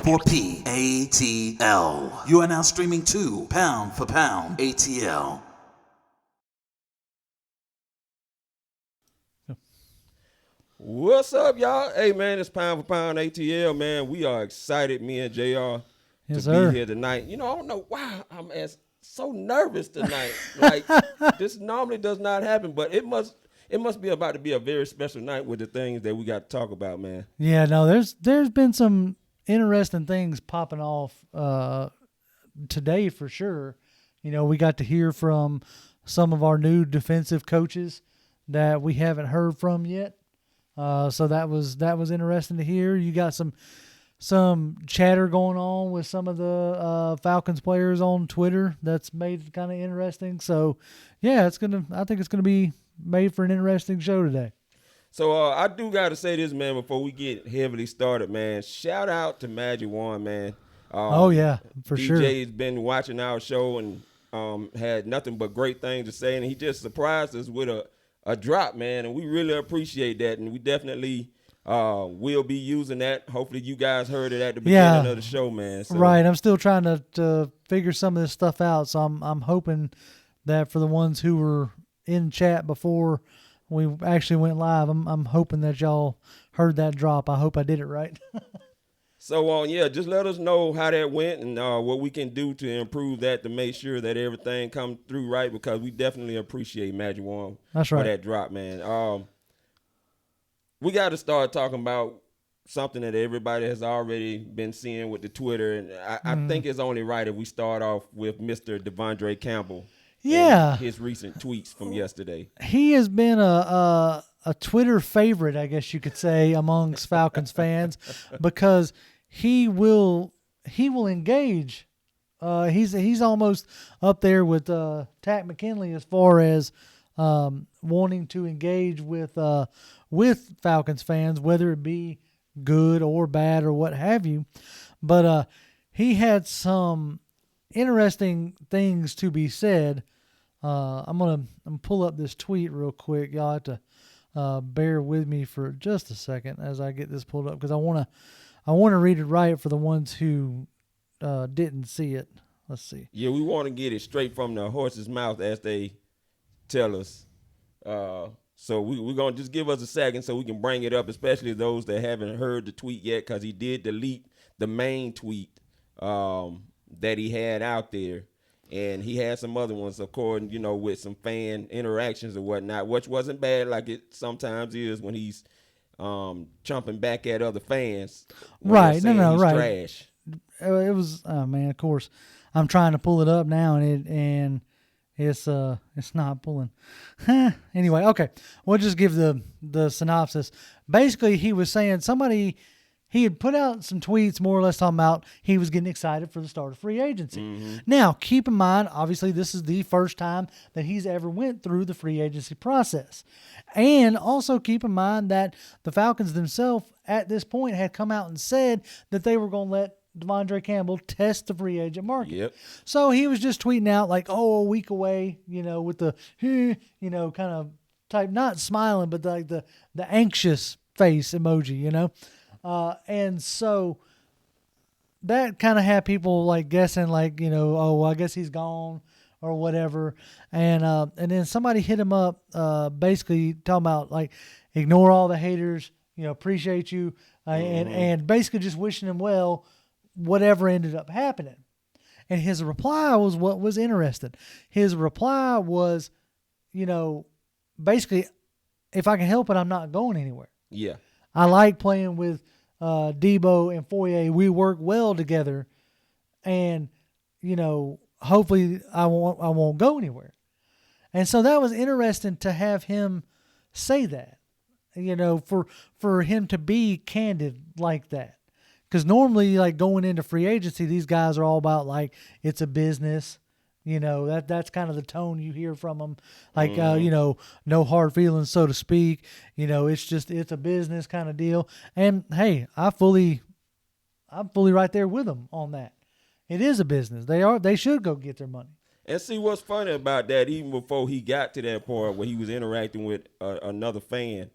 Pound4Pound ATL. You are now streaming to Pound4Pound ATL. What's up, y'all? Hey, man, it's Pound4Pound ATL, man. We are excited, me and JR, to be here tonight. You know, I don't know why I'm so nervous tonight. Like, this normally does not happen, but it must be about to be a very special night with the things that we got to talk about, man. Yeah, no, there's been some interesting things popping off today for sure. You know, we got to hear from some of our new defensive coaches that we haven't heard from yet. So that was interesting to hear. You got some chatter going on with some of the Falcons players on Twitter that's made it kind of interesting. So yeah, I think it's gonna be made for an interesting show today. So I do got to say this, man, before we get heavily started, man. Shout out to Magic One, man. Oh yeah, for DJ sure. DJ's been watching our show and had nothing but great things to say, and he just surprised us with a drop, man, and we really appreciate that, and we definitely will be using that. Hopefully you guys heard it at the beginning of the show, man. So. Right, I'm still trying to figure some of this stuff out, so I'm hoping that for the ones who were in chat before we actually went live, I'm hoping that y'all heard that drop. I hope I did it right. So, yeah, just let us know how that went and what we can do to improve that to make sure that everything comes through right, because we definitely appreciate Magic One for that drop, man. We got to start talking about something that everybody has already been seeing with the Twitter, and I think it's only right if we start off with Mr. Devon Campbell. Yeah. His recent tweets from yesterday. He has been a Twitter favorite, I guess you could say, amongst Falcons fans, because he will engage. He's almost up there with Tack McKinley as far as wanting to engage with Falcons fans, whether it be good or bad or what have you. But he had some interesting things to be said. I'm gonna pull up this tweet real quick. Y'all have to bear with me for just a second as I get this pulled up, because I wanna read it right for the ones who didn't see it. Let's see. Yeah, we want to get it straight from the horse's mouth as they tell us. So we're gonna just give us a second so we can bring it up, especially those that haven't heard the tweet yet, because he did delete the main tweet that he had out there. And he had some other ones, according, with some fan interactions or whatnot, which wasn't bad, like it sometimes is when he's chomping back at other fans. Right, no, right. Trash. It was, man, of course, I'm trying to pull it up now, and it's not pulling. Anyway, okay, we'll just give the synopsis. Basically, he was saying he had put out some tweets more or less talking about he was getting excited for the start of free agency. Mm-hmm. Now, keep in mind, obviously, this is the first time that he's ever went through the free agency process. And also keep in mind that the Falcons themselves at this point had come out and said that they were going to let Devon Campbell test the free agent market. Yep. So he was just tweeting out like, a week away, with the, kind of type, not smiling, but like the anxious face emoji, and so that kind of had people like guessing, like, I guess he's gone or whatever. And then somebody hit him up, basically talking about like, ignore all the haters, appreciate you, and basically just wishing him well, whatever ended up happening. And his reply was what was interesting. His reply was, basically, if I can help it, I'm not going anywhere. Yeah. I like playing with Debo and Foye. We work well together, and hopefully I won't go anywhere. And so that was interesting to have him say that, for him to be candid like that, because normally, like, going into free agency, these guys are all about like it's a business. That's kind of the tone you hear from them. Like, no hard feelings, so to speak. It's a business kind of deal. And hey, I'm fully right there with them on that. It is a business. They should go get their money. And see what's funny about that, even before he got to that part where he was interacting with another fan,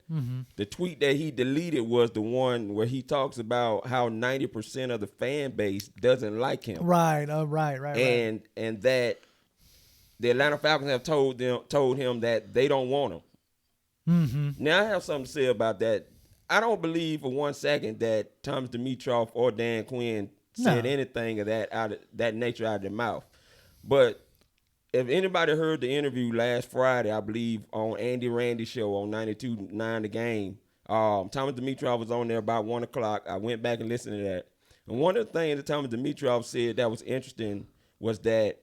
the tweet that he deleted was the one where he talks about how 90% of the fan base doesn't like him. Right. Right. And that the Atlanta Falcons have told him that they don't want him. Now I have something to say about that. I don't believe for 1 second that Thomas Dimitroff or Dan Quinn said anything of that nature out of their mouth. But if anybody heard the interview last Friday, I believe on Andy Randy's show on 92.9 The Game, Thomas Dimitroff was on there about 1 o'clock. I went back and listened to that. And one of the things that Thomas Dimitroff said that was interesting was that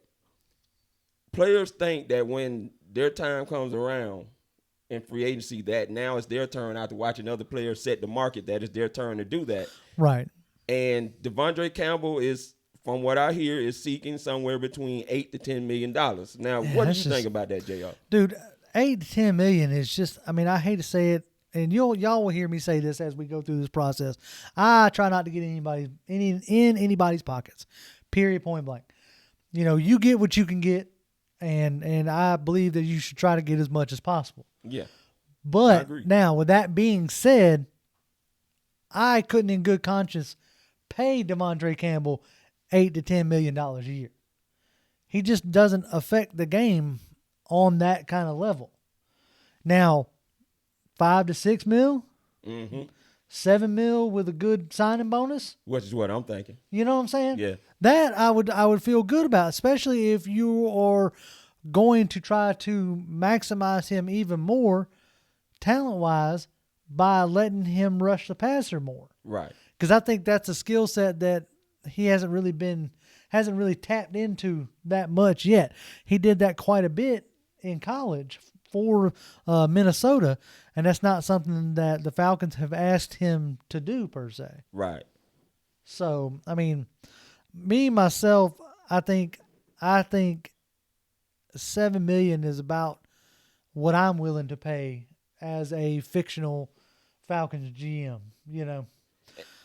players think that when their time comes around in free agency, that now it's their turn after watching other players set the market, that it's their turn to do that. Right. And Devondre Campbell is, from what I hear, is seeking somewhere between $8 to $10 million. Now, what do you think about that, JR? Dude, 8 to 10 million is just, I mean, I hate to say it, and y'all will hear me say this as we go through this process. I try not to get in anybody's pockets. Period, point blank. You know, you get what you can get, and I believe that you should try to get as much as possible. Yeah. But now, with that being said, I couldn't in good conscience pay Devondre Campbell $8 to $10 million a year. He just doesn't affect the game on that kind of level. Now, 5 to 6 mil, 7 mil with a good signing bonus, which is what I'm thinking. You know what I'm saying? Yeah. That I would feel good about, especially if you are going to try to maximize him even more talent-wise by letting him rush the passer more. Right. Because I think that's a skill set that he hasn't really tapped into that much yet. He did that quite a bit in college for Minnesota, and that's not something that the Falcons have asked him to do per se. Right. So, I mean, me myself, I think $7 million is about what I'm willing to pay as a fictional Falcons GM, you know.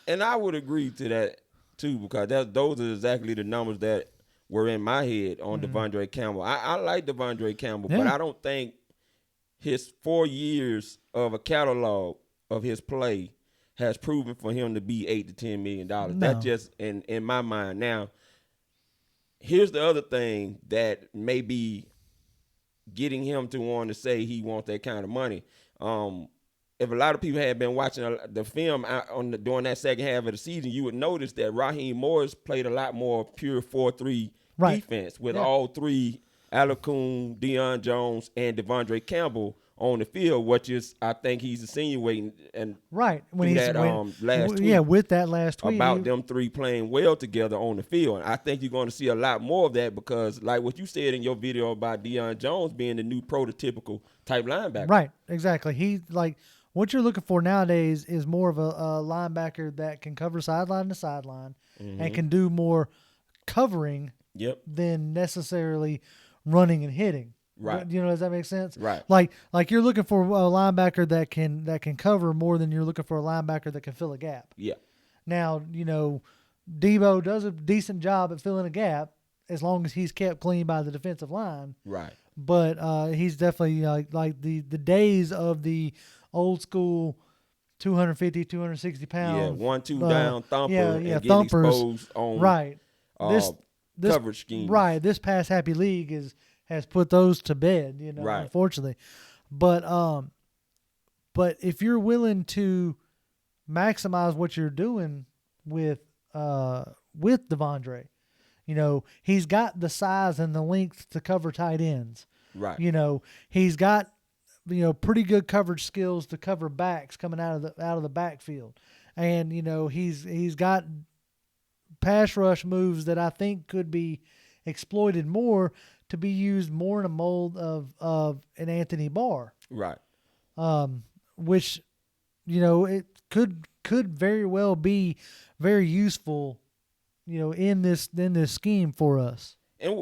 And I would agree to that too, because those are exactly the numbers that were in my head on Devondre Campbell. I like Devondre Campbell, but I don't think his 4 years of a catalog of his play has proven for him to be $8 to $10 million. No. That's just in my mind. Now, here's the other thing that may be getting him to want to say he wants that kind of money. If a lot of people had been watching the film during that second half of the season, you would notice that Raheem Morris played a lot more pure 4-3 defense with all three, Alakun, Deion Jones, and Devondre Campbell on the field, which is, I think he's insinuating and when last tweet, with that last tweet about them three playing well together on the field. And I think you're going to see a lot more of that because, like what you said in your video about Deion Jones being the new prototypical type linebacker. Right, exactly. What you're looking for nowadays is more of a linebacker that can cover sideline to sideline and can do more covering than necessarily running and hitting. Right. You know, does that make sense? Right. Like you're looking for a linebacker that can cover more than you're looking for a linebacker that can fill a gap. Yeah. Now, you know, Debo does a decent job at filling a gap as long as he's kept clean by the defensive line. Right. But he's definitely like the days of the old school 250, 260 pounds. Yeah, 1-2 down thumper and get thumpers. Exposed on this coverage schemes. Right. This past Happy League has put those to bed, you know, unfortunately. But if you're willing to maximize what you're doing with Devondre, you know, he's got the size and the length to cover tight ends. Right. You know, he's got, you know, pretty good coverage skills to cover backs coming out of the backfield. And, you know, he's got pass rush moves that I think could be exploited more to be used more in a mold of an Anthony Barr. Right. Which, you know, it could very well be very useful, you know, in this scheme for us. And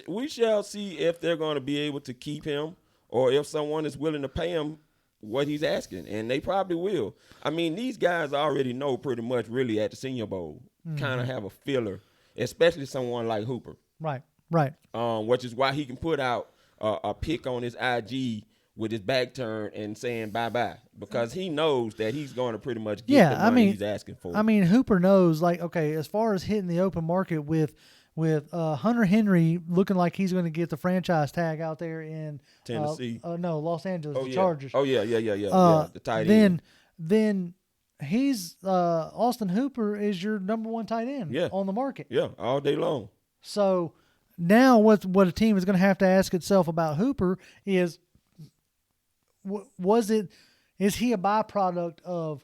we shall see if they're going to be able to keep him or if someone is willing to pay him what he's asking, and they probably will. I mean, these guys already know pretty much really at the Senior Bowl, kind of have a filler, especially someone like Hooper. Right. Right. Which is why he can put out a pic on his IG with his back turned and saying bye-bye, because he knows that he's going to pretty much get the money he's asking for. I mean, Hooper knows, like, okay, as far as hitting the open market with Hunter Henry looking like he's going to get the franchise tag out there in Tennessee. No, Los Angeles, the yeah. Chargers. Oh, yeah. The tight end. Then he's Austin Hooper is your number one tight end on the market. Yeah, all day long. So now what a team is going to have to ask itself about Hooper is, is he a byproduct of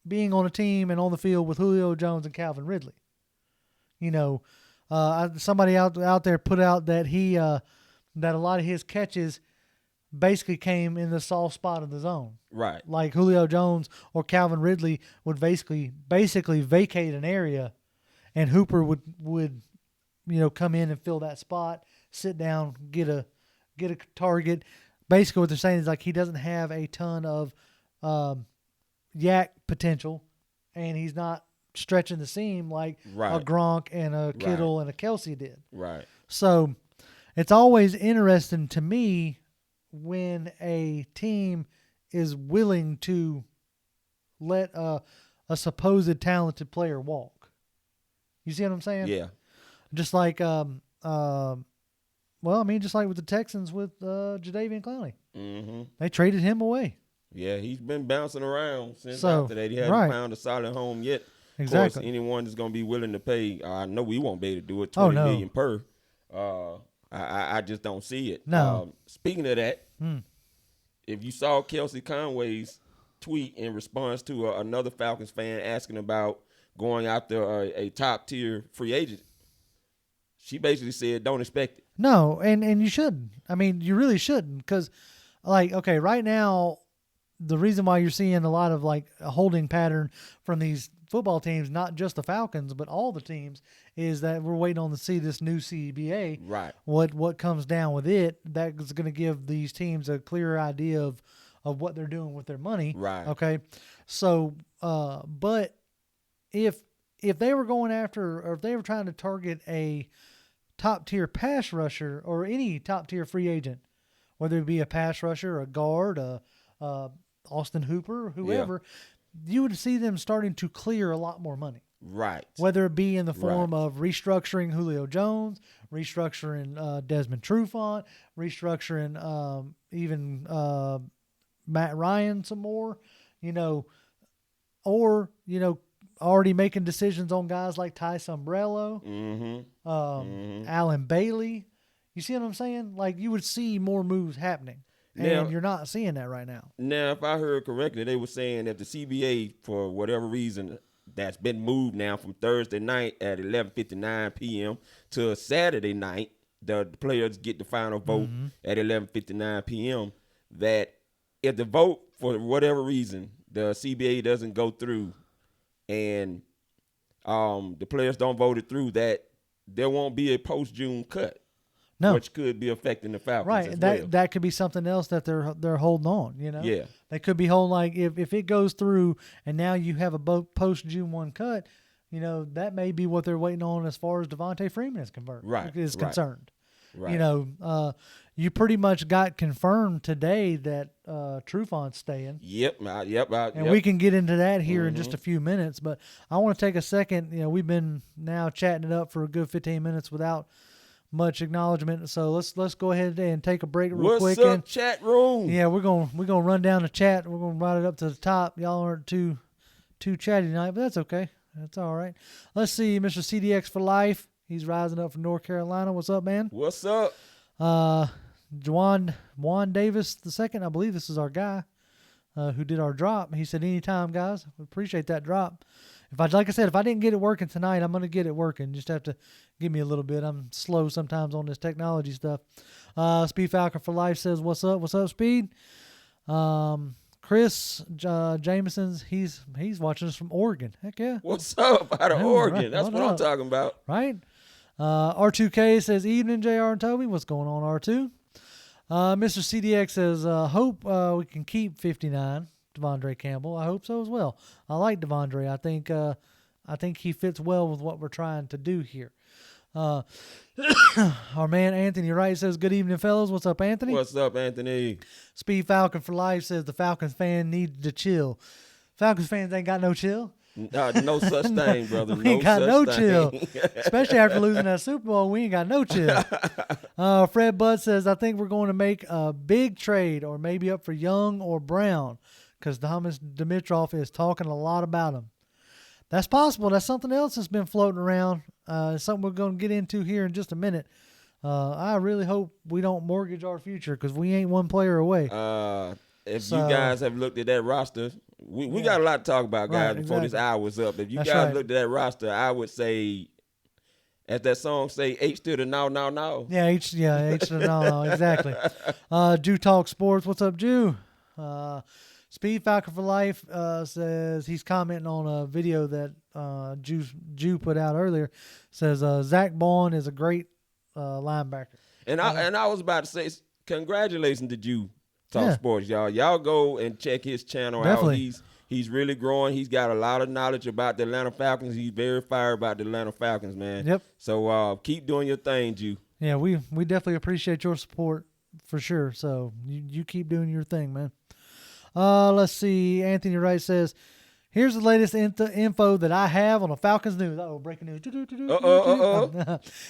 being on a team and on the field with Julio Jones and Calvin Ridley? You know, somebody out there put out that that a lot of his catches basically came in the soft spot of the zone. Right. Like Julio Jones or Calvin Ridley would basically vacate an area, and Hooper would come in and fill that spot, sit down, get a target. Basically, what they're saying is, like, he doesn't have a ton of yak potential, and he's not stretching the seam like a Gronk and a Kittle and a Kelsey did. Right. So it's always interesting to me when a team is willing to let a supposed talented player walk. You see what I'm saying? Yeah. Just like just like with the Texans with Jadeveon Clowney. Mm-hmm. They traded him away. Yeah, he's been bouncing around since after that. He hasn't found a solid home yet. Exactly. Of course, anyone that's going to be willing to pay, I know we won't be able to do it, $20 million per. I just don't see it. No. Speaking of that, if you saw Kelsey Conway's tweet in response to another Falcons fan asking about going after a top-tier free agent, she basically said, don't expect it. No, and you shouldn't. I mean, you really shouldn't, because, like, okay, right now, the reason why you're seeing a lot of, like, a holding pattern from these football teams, not just the Falcons, but all the teams, is that we're waiting on to see this new CBA. Right. What comes down with it, that's going to give these teams a clearer idea of what they're doing with their money. Right. Okay. So, but if they were going after, or if they were trying to target a top-tier pass rusher or any top-tier free agent, whether it be a pass rusher, a guard, Austin Hooper, whoever, you would see them starting to clear a lot more money. Right. Whether it be in the form of restructuring Julio Jones, restructuring Desmond Trufant, restructuring even Matt Ryan some more, or, already making decisions on guys like Ty Sombrello, Alan Bailey. You see what I'm saying? Like, you would see more moves happening, and you're not seeing that right now. Now, if I heard correctly, they were saying that the CBA, for whatever reason, that's been moved now from Thursday night at 11:59 p.m. to Saturday night, the players get the final vote at 11:59 p.m., that if the vote, for whatever reason, the CBA doesn't go through, and the players don't vote it through, that there won't be a post-June cut, which could be affecting the Falcons as well. That could be something else that they're holding on. Yeah, they could be holding, like, if it goes through and now you have a post-June 1 cut, that may be what they're waiting on as far as Devontae Freeman is concerned. Right. You pretty much got confirmed today that Trufant's staying. Yep. And we can get into that here in just a few minutes. But I want to take a second. We've been now chatting it up for a good 15 minutes without much acknowledgement. So let's go ahead and take a break real quick. What's up, chat room? Yeah, we're gonna run down the chat. We're gonna ride it up to the top. Y'all aren't too chatty tonight, but that's okay. That's all right. Let's see, Mr. CDX for life. He's rising up from North Carolina. What's up, man? What's up? Juan Davis II, I believe this is our guy who did our drop. He said, anytime, guys. We appreciate that drop. Like I said, if I didn't get it working tonight, I'm going to get it working. Just have to give me a little bit. I'm slow sometimes on this technology stuff. Speed Falcon for Life says, what's up? What's up, Speed? Chris Jameson's, he's watching us from Oregon. Heck yeah. What's up out of Oregon? Right. That's what I'm talking about. Right? R2K says, evening, JR and Toby. What's going on, R2? Mr. CDX says, hope we can keep 59, Devondre Campbell. I hope so as well. I like Devondre. I think he fits well with what we're trying to do here. Our man Anthony Wright says, good evening, fellas. What's up, Anthony? What's up, Anthony? Speed Falcon for Life says the Falcons fan need to chill. Falcons fans ain't got no chill. No such thing, brother. We ain't got no chill. Especially after losing that Super Bowl, we ain't got no chill. Fred Budd says, I think we're going to make a big trade or maybe up for Young or Brown because Thomas Dimitroff is talking a lot about him. That's possible. That's something else that's been floating around. Something we're going to get into here in just a minute. I really hope we don't mortgage our future because we ain't one player away. If you guys have looked at that roster, we got a lot to talk about, guys, before this hour's up. If you guys looked at that roster, I would say, as that song say, H to the now. Yeah, H to the now, exactly. Jew Talk Sports. What's up, Jew? Speed Falcon for Life says he's commenting on a video that Jew put out earlier. Says Zach Bond is a great linebacker. And I was about to say, congratulations to Jew Talk Sports, y'all. Y'all go and check his channel out. He's really growing. He's got a lot of knowledge about the Atlanta Falcons. He's very fired about the Atlanta Falcons, man. Yep. So keep doing your thing, Jew. Yeah, we definitely appreciate your support for sure. So you keep doing your thing, man. Let's see. Anthony Wright says, here's the latest info that I have on the Falcons news. Breaking news.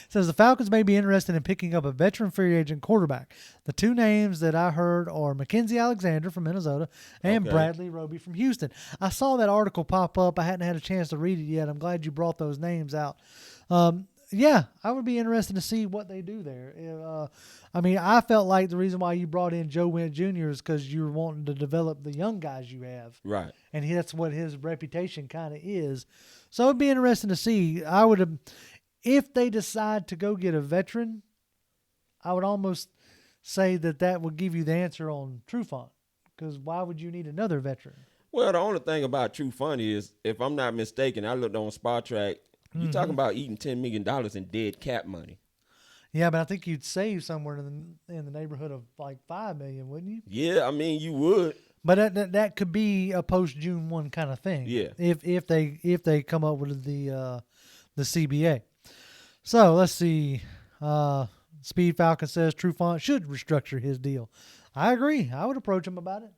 Says the Falcons may be interested in picking up a veteran free agent quarterback. The two names that I heard are Mackenzie Alexander from Minnesota and Bradley Roby from Houston. I saw that article pop up. I hadn't had a chance to read it yet. I'm glad you brought those names out. Yeah, I would be interested to see what they do there. I felt like the reason why you brought in Joe Went Jr. is because you were wanting to develop the young guys you have. Right. And that's what his reputation kind of is. So it'd be interesting to see. If they decide to go get a veteran, I would almost say that would give you the answer on Trufant. Because why would you need another veteran? Well, the only thing about Trufant is, if I'm not mistaken, I looked on Spot Track. You're talking about eating $10 million in dead cap money. Yeah, but I think you'd save somewhere in the neighborhood of like $5 million, wouldn't you? Yeah, I mean you would. But that could be a post June 1 kind of thing. Yeah. If they come up with the CBA. So let's see. Speed Falcon says Trufant should restructure his deal. I agree. I would approach him about it.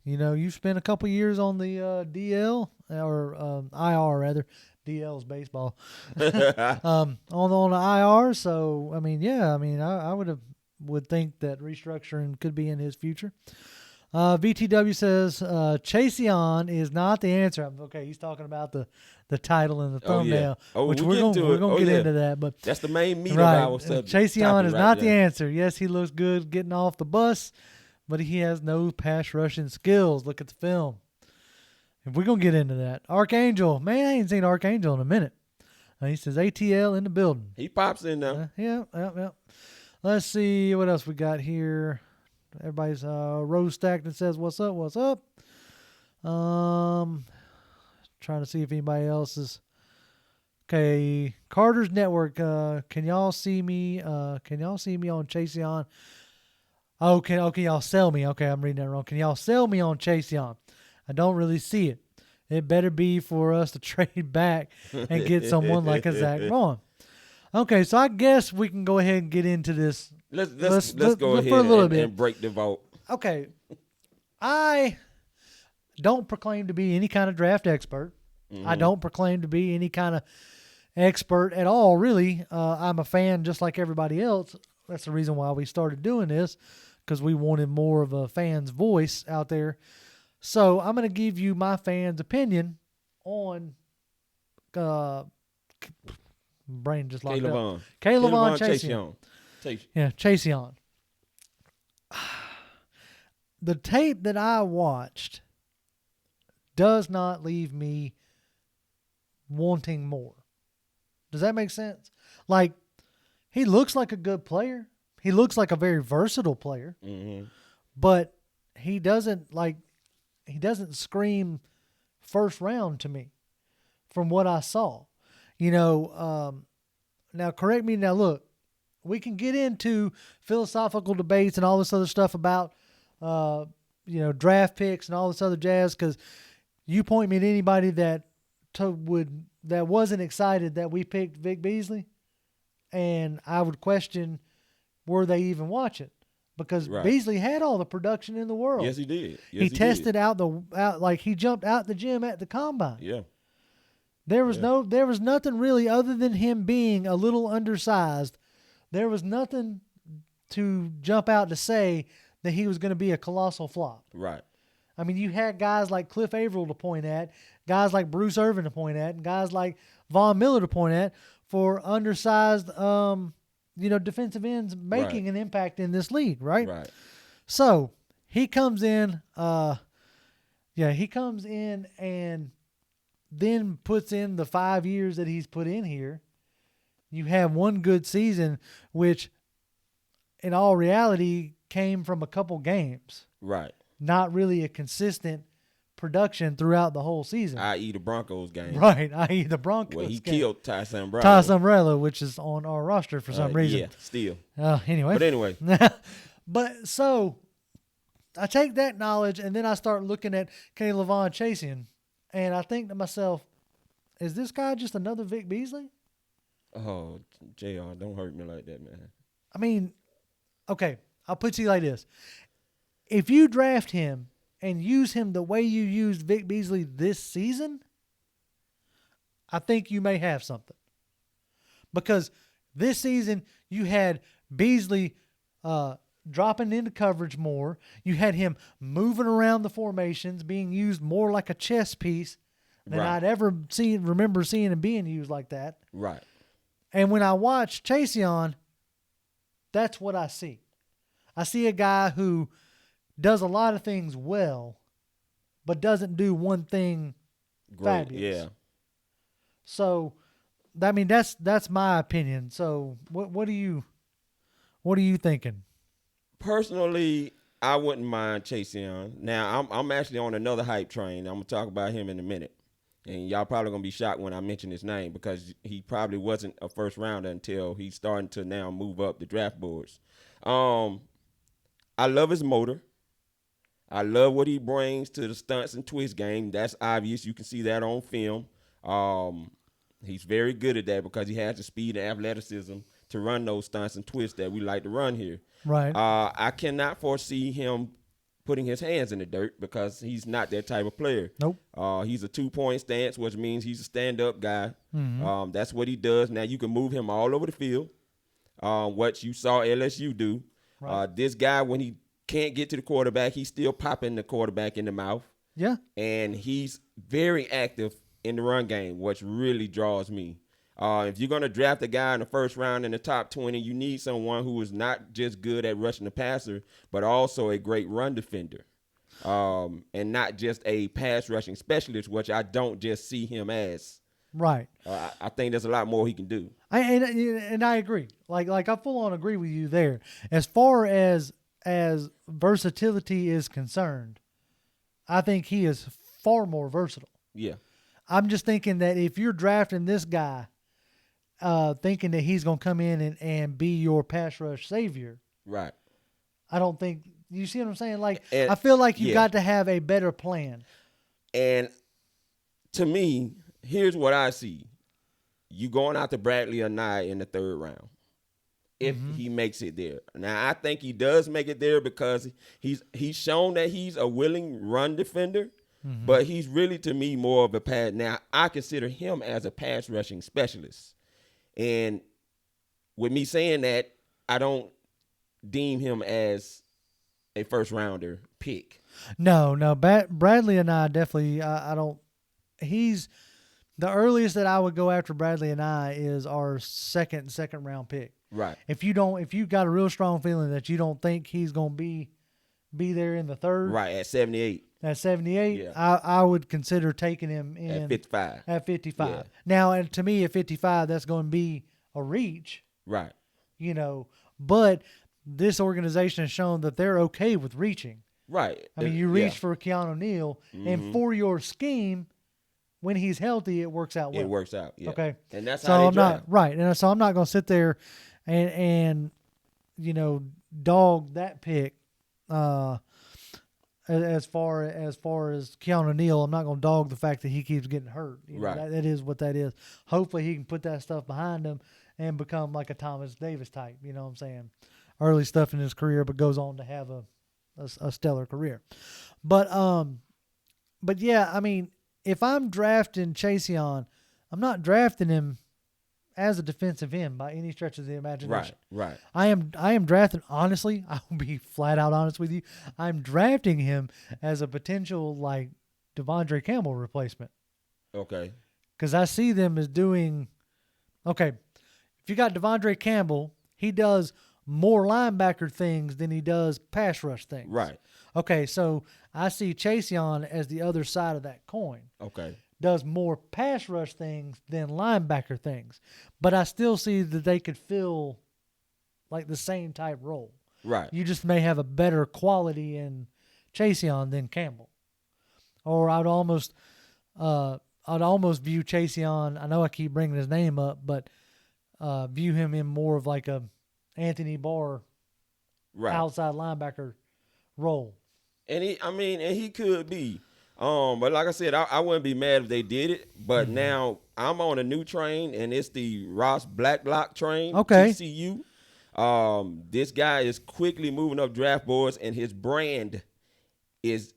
You spent a couple years on the DL or IR rather. DL is baseball. on the IR. So I would think that restructuring could be in his future. VTW says Chassion is not the answer. Okay, he's talking about the title and the thumbnail, which we're gonna get into that. But that's the main meat of our subject. Chassion is not the answer. Yes, he looks good getting off the bus, but he has no pass rushing skills. Look at the film. If we're going to get into that. Archangel. Man, I ain't seen Archangel in a minute. He says ATL in the building. He pops in now. Yeah. Let's see what else we got here. Everybody's row stacked and says, what's up? Trying to see if anybody else is. Okay. Carter's Network. Can y'all see me? Can y'all see me on Chassion? Okay, y'all sell me. Okay, I'm reading that wrong. Can y'all sell me on Chassion? I don't really see it. It better be for us to trade back and get someone like a Zach Bond. Okay, so I guess we can go ahead and get into this. Let's go ahead for a little bit and break the vote. Okay, I don't proclaim to be any kind of draft expert. Mm-hmm. I don't proclaim to be any kind of expert at all, really. I'm a fan just like everybody else. That's the reason why we started doing this, because we wanted more of a fan's voice out there. So I'm going to give you my fans' opinion on brain just locked up. K'Lavon Chassion. Yeah, Chassion. The tape that I watched does not leave me wanting more. Does that make sense? Like, he looks like a good player. He looks like a very versatile player. Mm-hmm. But he doesn't scream first round to me from what I saw. Now correct me. Now look, we can get into philosophical debates and all this other stuff about, draft picks and all this other jazz. Cause you point me to anybody that wasn't excited that we picked Vic Beasley and I would question, were they even watching? Because Right. Beasley had all the production in the world. Yes, he did. Yes, he did. tested out like he jumped out the gym at the combine. Yeah. There was nothing really other than him being a little undersized. There was nothing to jump out to say that he was going to be a colossal flop. Right. I mean, you had guys like Cliff Averill to point at, guys like Bruce Irvin to point at, and guys like Von Miller to point at for undersized, defensive ends making an impact in this league, right? Right. So he comes in, and then puts in the 5 years that he's put in here. You have one good season, which in all reality came from a couple games. Right. Not really a consistent production throughout the whole season. I.e. the Broncos game. Right, i.e. the Broncos Where he game. killed Ty Sambrailo. Ty Sambrailo, which is on our roster for some reason. Yeah, still. Anyway. But anyway. But so I take that knowledge and then I start looking at K'Lavon Chassion, and I think to myself, is this guy just another Vic Beasley? Oh, JR, don't hurt me like that, man. I mean, okay, I'll put it to you like this. If you draft him and use him the way you used Vic Beasley this season, I think you may have something. Because this season you had Beasley dropping into coverage more. You had him moving around the formations, being used more like a chess piece than Right. I'd ever remember seeing him being used like that. Right. And when I watch Chassion, that's what I see. I see a guy who does a lot of things well, but doesn't do one thing Great. fabulous. Yeah. So, I mean, that's my opinion. So, what are you thinking? Personally, I wouldn't mind Chassion. Now, I'm actually on another hype train. I'm gonna talk about him in a minute, and y'all probably gonna be shocked when I mention his name because he probably wasn't a first rounder until he's starting to now move up the draft boards. I love his motor. I love what he brings to the stunts and twist game. That's obvious. You can see that on film. He's very good at that because he has the speed and athleticism to run those stunts and twists that we like to run here. Right. I cannot foresee him putting his hands in the dirt because he's not that type of player. Nope. He's a 2-point stance, which means he's a stand-up guy. Mm-hmm. That's what he does. Now, you can move him all over the field, what you saw LSU do. Right. This guy, when he can't get to the quarterback, he's still popping the quarterback in the mouth. Yeah. And he's very active in the run game, which really draws me. If you're going to draft a guy in the first round in the top 20, you need someone who is not just good at rushing the passer, but also a great run defender. And not just a pass rushing specialist, which I don't just see him as. Right. I think there's a lot more he can do. And I agree. Like I full on agree with you there. As far as versatility is concerned, I think he is far more versatile. Yeah. I'm just thinking that if you're drafting this guy, thinking that he's going to come in and be your pass rush savior, Right. I don't think you see what I'm saying. Like And, I feel like you yeah. got to have a better plan. And to me, here's what I see. You going out to Bradley or Nye in the third round. If he makes it there. Now, I think he does make it there because he's shown that he's a willing run defender, but he's really, to me, more of a pass. Now, I consider him as a pass rushing specialist. And with me saying that, I don't deem him as a first-rounder pick. No. Bradley and I definitely, I don't. He's the earliest that I would go after Bradley and I is our second round pick. Right. If you got a real strong feeling that you don't think he's going to be there in the third. Right, at 78. At 78, Yeah. I would consider taking him in At 55. At 55. Yeah. Now, and to me, at 55, that's going to be a reach. Right. But this organization has shown that they're okay with reaching. Right. I mean, you reach for Keanu Neal, and for your scheme, when he's healthy, it works out well. It works out, yeah. Okay. And that's So how they I'm draft. not right, and so I'm not going to sit there and dog that pick. As far as Keanu Neal, I'm not going to dog the fact that he keeps getting hurt. Right. That is what that is. Hopefully, he can put that stuff behind him and become like a Thomas Davis type. You know what I'm saying? Early stuff in his career, but goes on to have a stellar career. But yeah, I mean, if I'm drafting Chassion, I'm not drafting him as a defensive end by any stretch of the imagination. Right. I am drafting, honestly, I will be flat out honest with you. I'm drafting him as a potential like Devondre Campbell replacement. Okay. Because I see them as doing, okay, if you got Devondre Campbell, he does more linebacker things than he does pass rush things. Right. Okay, so I see Chassion as the other side of that coin. Okay. Does more pass rush things than linebacker things. But I still see that they could fill like the same type role. Right. You just may have a better quality in Chassion than Campbell. Or I'd almost view Chassion, I know I keep bringing his name up, but view him in more of like a Anthony Barr outside linebacker role. And he could be. But like I said, I wouldn't be mad if they did it. But now I'm on a new train, and it's the Ross Blacklock train. Okay. TCU. This guy is quickly moving up draft boards, and his brand is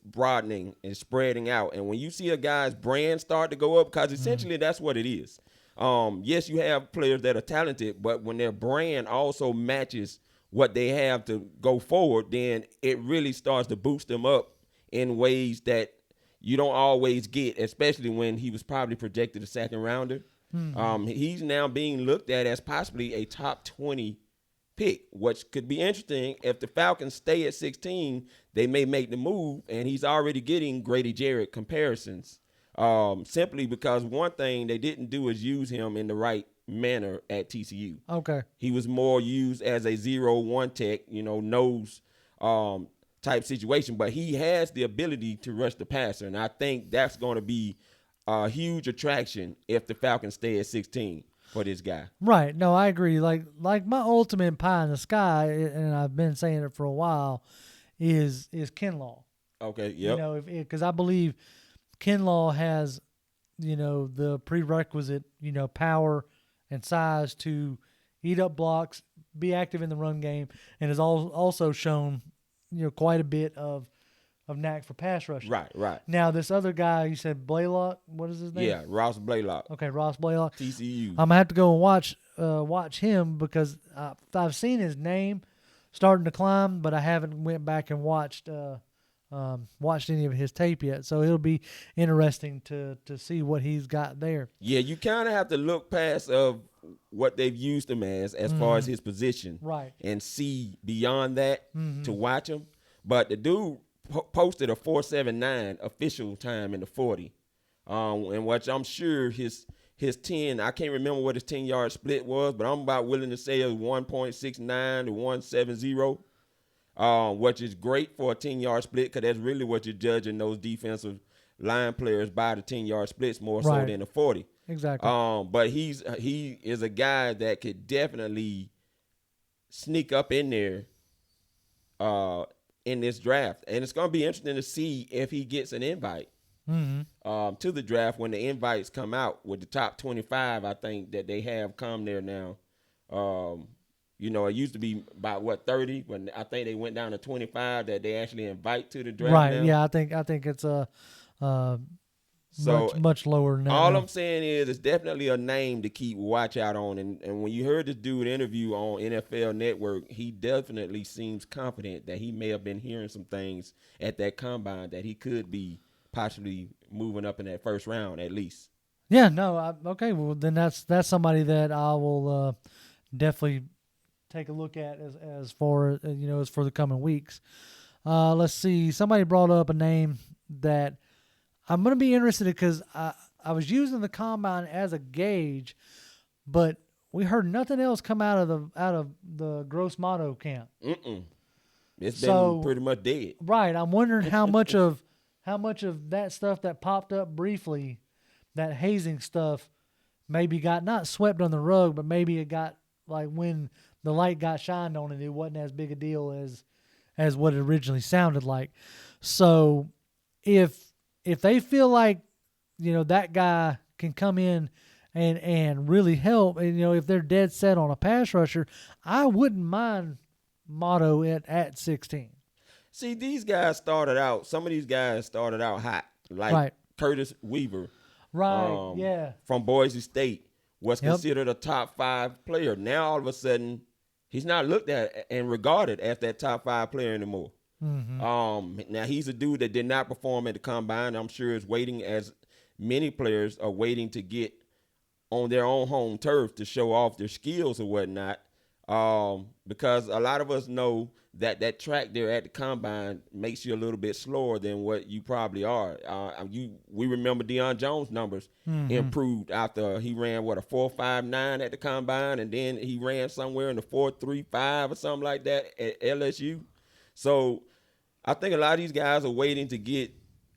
broadening and spreading out. And when you see a guy's brand start to go up, because essentially that's what it is. Yes, you have players that are talented, but when their brand also matches what they have to go forward, then it really starts to boost them up in ways that you don't always get, especially when he was probably projected a second rounder. He's now being looked at as possibly a top 20 pick, which could be interesting. If the Falcons stay at 16, they may make the move, and he's already getting Grady Jarrett comparisons, simply because one thing they didn't do is use him in the right manner at TCU. Okay. He was more used as a 0-1 tech, nose type situation, but he has the ability to rush the passer, and I think that's going to be a huge attraction if the Falcons stay at 16 for this guy. Right. No, I agree. Like my ultimate pie in the sky, and I've been saying it for a while, is Kinlaw. Okay. Yep. Because I believe Kinlaw has, the prerequisite, power and size to eat up blocks, be active in the run game, and has also shown, quite a bit of knack for pass rushing. Right. Now, this other guy, you said Blaylock, what is his name? Yeah, Ross Blaylock. Okay, Ross Blaylock. TCU. I'm going to have to go and watch him because I've seen his name starting to climb, but I haven't went back and watched any of his tape yet. So it'll be interesting to see what he's got there. Yeah, you kind of have to look past of what they've used him as far as his position. Right. And see beyond that to watch him. But the dude posted a 4.79 official time in the 40. And which I'm sure his 10, I can't remember what his 10-yard split was, but I'm about willing to say it was 1.69 to 1.70. Which is great for a 10-yard split because that's really what you're judging those defensive line players by, the 10-yard splits more so than the 40. Exactly. But he is a guy that could definitely sneak up in there in this draft. And it's going to be interesting to see if he gets an invite to the draft when the invites come out with the top 25, I think, that they have come there now. It used to be about 30 when I think they went down to 25 that they actually invite to the draft. Right. Now. Yeah, I think it's much lower than that. All I'm saying is it's definitely a name to keep watch out on. And when you heard this dude interview on NFL Network, he definitely seems confident that he may have been hearing some things at that combine that he could be possibly moving up in that first round at least. Yeah. No. Okay. Well, then that's somebody that I will definitely take a look at as far as for the coming weeks. Let's see. Somebody brought up a name that I'm going to be interested in because I was using the combine as a gauge, but we heard nothing else come out of the Gross Motto camp. It's been pretty much dead. Right. I'm wondering how much of that stuff that popped up briefly, that hazing stuff, maybe got not swept on the rug, but maybe it got like when the light got shined on it, it wasn't as big a deal as what it originally sounded like. So if they feel like, that guy can come in and really help. And if they're dead set on a pass rusher, I wouldn't mind Motto at 16. See, these guys started out. Some of these guys started out hot, like Right. Curtis Weaver, Right. Yeah. from Boise State, was Yep. considered a top 5 player. Now all of a sudden, he's not looked at and regarded as that top 5 player anymore. Now he's a dude that did not perform at the combine. I'm sure is waiting, as many players are waiting to get on their own home turf to show off their skills or whatnot. Because a lot of us know that track there at the combine makes you a little bit slower than what you probably are. We remember Deion Jones' numbers improved after he ran a 4.59 at the combine, and then he ran somewhere in the 4.35 or something like that at LSU. So I think a lot of these guys are waiting to get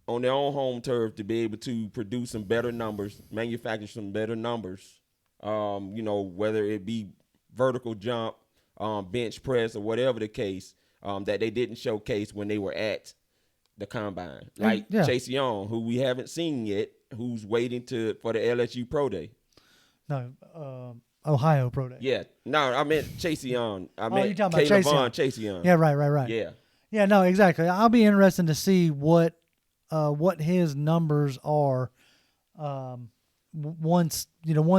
on their own home turf to be able to produce some better numbers, manufacture some better numbers. Whether it be vertical jump, bench press, or whatever the case, that they didn't showcase when they were at the combine. Like Chase Young, who we haven't seen yet, who's waiting for the LSU Pro Day. No, Ohio Pro Day. Yeah. No, I meant Chase Young. I meant you're talking about K'Lavon Chassion. Yeah, right. Yeah. Yeah, no, exactly. I'll be interested to see what his numbers are once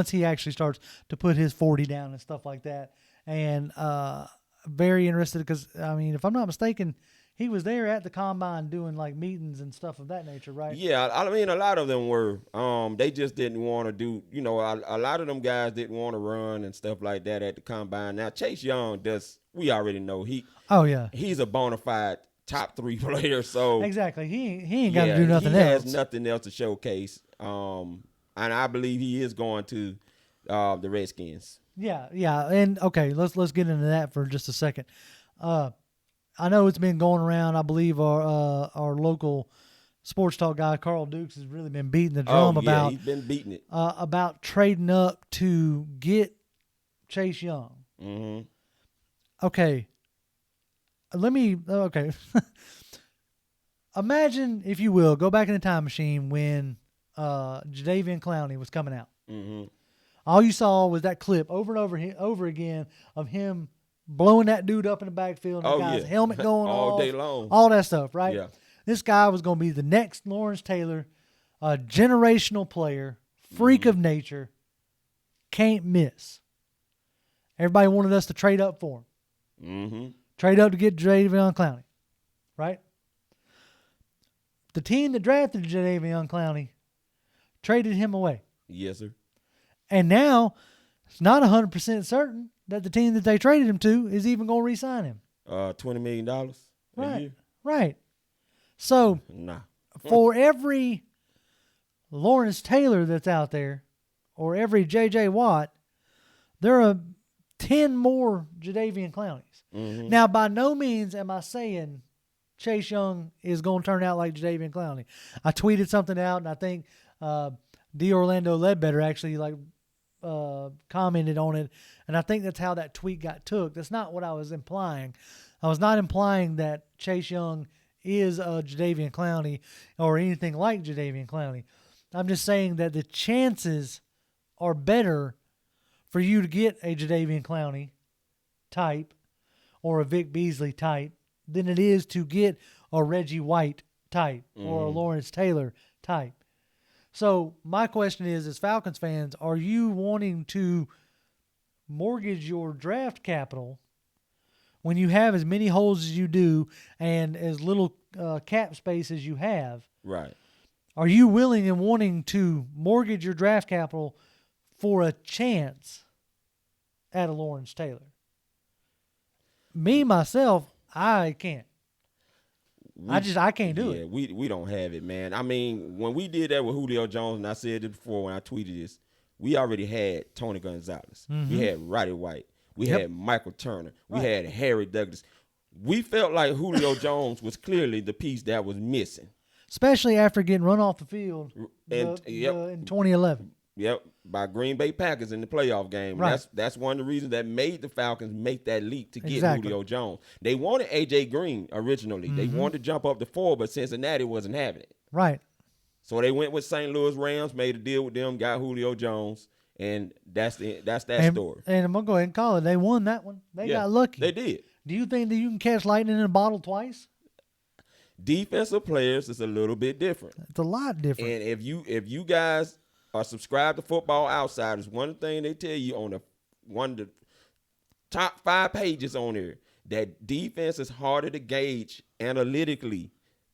he actually starts to put his 40 down and stuff like that. And very interested because, if I'm not mistaken, he was there at the combine doing like meetings and stuff of that nature, right? Yeah, a lot of them were. They just didn't want to do, a lot of them guys didn't want to run and stuff like that at the combine. Now, Chase Young we already know he's a bona fide top 3 player. So exactly, he ain't got to do nothing else. He has nothing else to showcase. And I believe he is going to the Redskins. Yeah, and okay, let's get into that for just a second. I know it's been going around. I believe our local sports talk guy Carl Dukes has really been beating the drum about. He's been beating it about trading up to get Chase Young. Mm-hmm. Okay, Imagine, if you will, go back in the time machine when Jadeveon Clowney was coming out. Mm-hmm. All you saw was that clip over and over again of him blowing that dude up in the backfield, and the guy's helmet going all off, day long, all that stuff, right? Yeah. This guy was going to be the next Lawrence Taylor, a generational player, freak of nature, can't miss. Everybody wanted us to trade up for him. Mm-hmm. Trade up to get Jadeveon Clowney, right? The team that drafted Jadeveon Clowney traded him away. Yes, sir. And now it's not 100% certain that the team that they traded him to is even going to re-sign him. $20 million a year? Right. So for every Lawrence Taylor that's out there or every J.J. Watt, there are 10 more Jadeveon Clowneys. Mm-hmm. Now, by no means am I saying Chase Young is going to turn out like Jadeveon Clowney. I tweeted something out, and I think D. Orlando Ledbetter actually commented on it, and I think that's how that tweet got took. That's not what I was implying. I was not implying that Chase Young is a Jadeveon Clowney or anything like Jadeveon Clowney. I'm just saying that the chances are better for you to get a Jadeveon Clowney type or a Vic Beasley type than it is to get a Reggie White type or a Lawrence Taylor type. So my question is, as Falcons fans, are you wanting to mortgage your draft capital when you have as many holes as you do and as little cap space as you have? Right. Are you willing and wanting to mortgage your draft capital for a chance at a Lawrence Taylor? Me, myself, I can't. I can't do it. We don't have it, man. I mean, when we did that with Julio Jones, and I said it before when I tweeted this, we already had Tony Gonzalez. Mm-hmm. We had Roddy White. We had Michael Turner. We had Harry Douglas. We felt like Julio Jones was clearly the piece that was missing. Especially after getting run off the field in 2011. Yep, by Green Bay Packers in the playoff game. Right. That's one of the reasons that made the Falcons make that leap to get Julio Jones. They wanted A.J. Green originally. They wanted to jump up to 4, but Cincinnati wasn't having it. Right. So they went with St. Louis Rams, made a deal with them, got Julio Jones, And that's that and, story. And I'm gonna go ahead and call it. They won that one. They got lucky. They did. Do you think that you can catch lightning in a bottle twice? Defensive players is a little bit different. It's a lot different. And if you guys are subscribed to Football Outsiders, one thing they tell you on one of the top 5 pages on there, that defense is harder to gauge analytically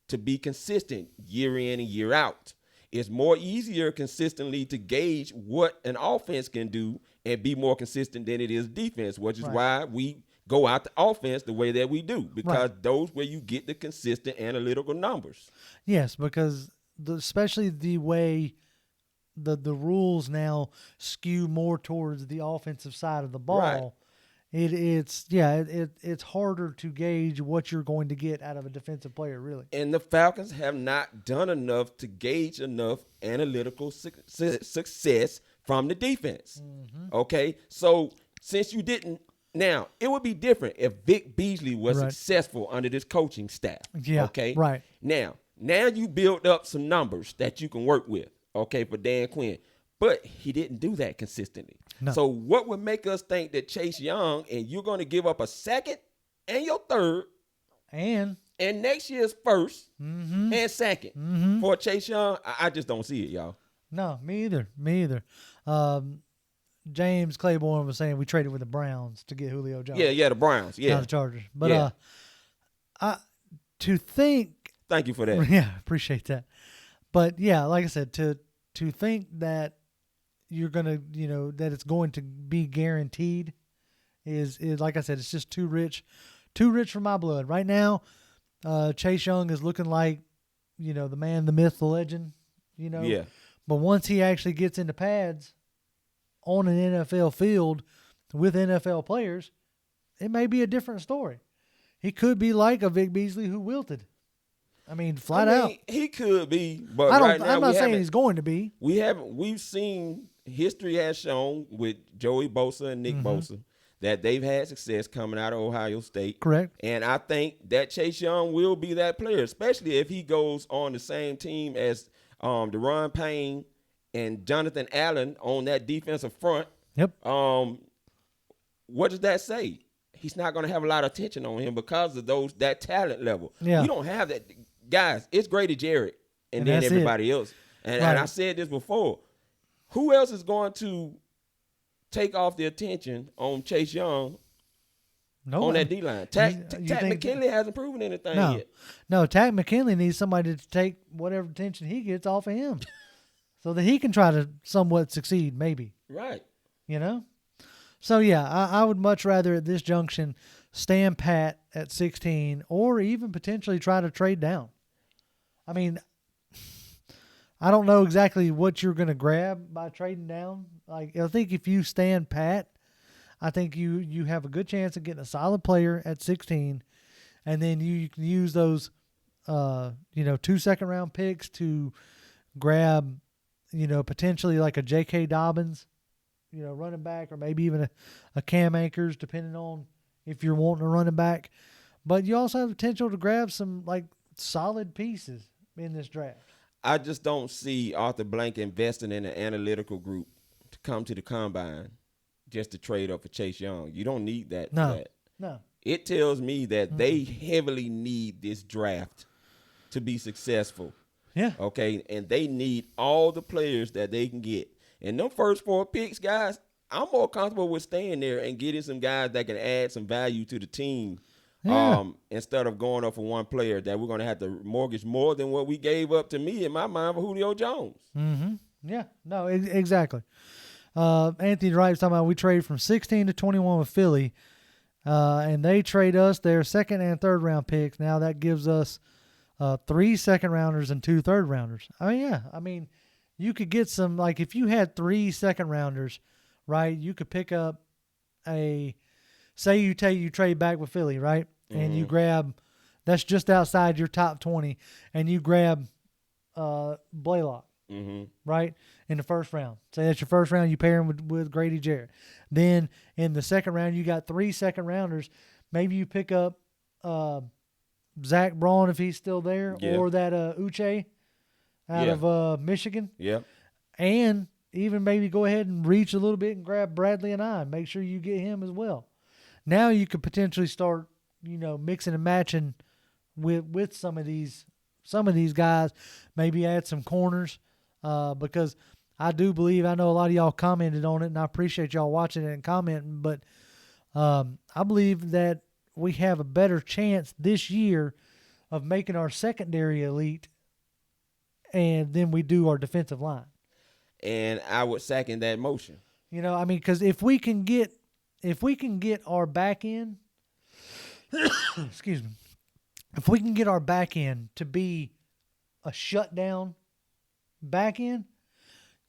to be consistent year in and year out. It's more easier consistently to gauge what an offense can do and be more consistent than it is defense, which is why we go out the offense the way that we do, because those where you get the consistent analytical numbers. Yes, because especially the way the rules now skew more towards the offensive side of the ball. Right. It's harder to gauge what you're going to get out of a defensive player, really. And the Falcons have not done enough to gauge enough analytical success from the defense. Mm-hmm. Okay, so since you didn't, now it would be different if Vic Beasley was successful under this coaching staff. Yeah, okay, right. Now you build up some numbers that you can work with. Okay, for Dan Quinn. But he didn't do that consistently. No. So what would make us think that Chase Young, and you're going to give up a second and your third and next year's first and second for Chase Young? I just don't see it, y'all. No, me either. James Claiborne was saying we traded with the Browns to get Julio Jones. Yeah, the Browns. Yeah, not the Chargers. But to think. Thank you for that. Yeah, appreciate that. But yeah, like I said, to think that you're gonna, that it's going to be guaranteed is like I said, it's just too rich for my blood. Right now, Chase Young is looking like, the man, the myth, the legend, Yeah. But once he actually gets into pads on an NFL field with NFL players, it may be a different story. He could be like a Vic Beasley who wilted. I mean, flat out. He could be, but I'm not saying he's going to be. We've seen, history has shown with Joey Bosa and Nick Bosa that they've had success coming out of Ohio State. Correct. And I think that Chase Young will be that player, especially if he goes on the same team as Deron Payne and Jonathan Allen on that defensive front. Yep. What does that say? He's not going to have a lot of attention on him because of that talent level. Yeah. You don't have that. Guys, it's Grady Jarrett and then everybody else. And I said this before. Who else is going to take off the attention on Chase Young on that D-line? Tack McKinley hasn't proven anything yet. No, Tack McKinley needs somebody to take whatever attention he gets off of him so that he can try to somewhat succeed, maybe. Right. So, yeah, I would much rather at this junction stand pat at 16 or even potentially try to trade down. I mean, I don't know exactly what you're going to grab by trading down. Like, I think if you stand pat, I think you have a good chance of getting a solid player at 16, and then you can use those, 2 second-round picks to grab, potentially like a J.K. Dobbins, running back, or maybe even a Cam Akers, depending on if you're wanting a running back. But you also have the potential to grab some, like, solid pieces in this draft. I just don't see Arthur Blank investing in an analytical group to come to the combine just to trade up for Chase Young. You don't need that. No. It tells me that they heavily need this draft to be successful. Yeah. Okay, and they need all the players that they can get. And them first 4 picks, guys, I'm more comfortable with staying there and getting some guys that can add some value to the team. Yeah. Instead of going up for one player that we're going to have to mortgage more than what we gave up, to me, in my mind, for Julio Jones. Mm-hmm. Yeah, no, exactly. Anthony Wright was talking about we traded from 16 to 21 with Philly, and they trade us their second and third round picks. Now that gives us 3 second-rounders and 2 third-rounders. I mean, you could get some, like, if you had 3 second-rounders, right, you could pick up say you trade back with Philly, right? And you grab, that's just outside your top 20, and you grab Blaylock, right, in the first round. Say that's your first round, you pair him with Grady Jarrett. Then in the second round, you got 3 second-rounders. Maybe you pick up Zach Braun if he's still there, or that Uche out of Michigan. Yeah. And even maybe go ahead and reach a little bit and grab Bradley and I. Make sure you get him as well. Now you could potentially start, mixing and matching with some of these guys. Maybe add some corners because I do believe, I know a lot of y'all commented on it, and I appreciate y'all watching it and commenting, but I believe that we have a better chance this year of making our secondary elite and then we do our defensive line. And I would second that motion. Because if we can get our back end, excuse me, if we can get our back end to be a shutdown back end,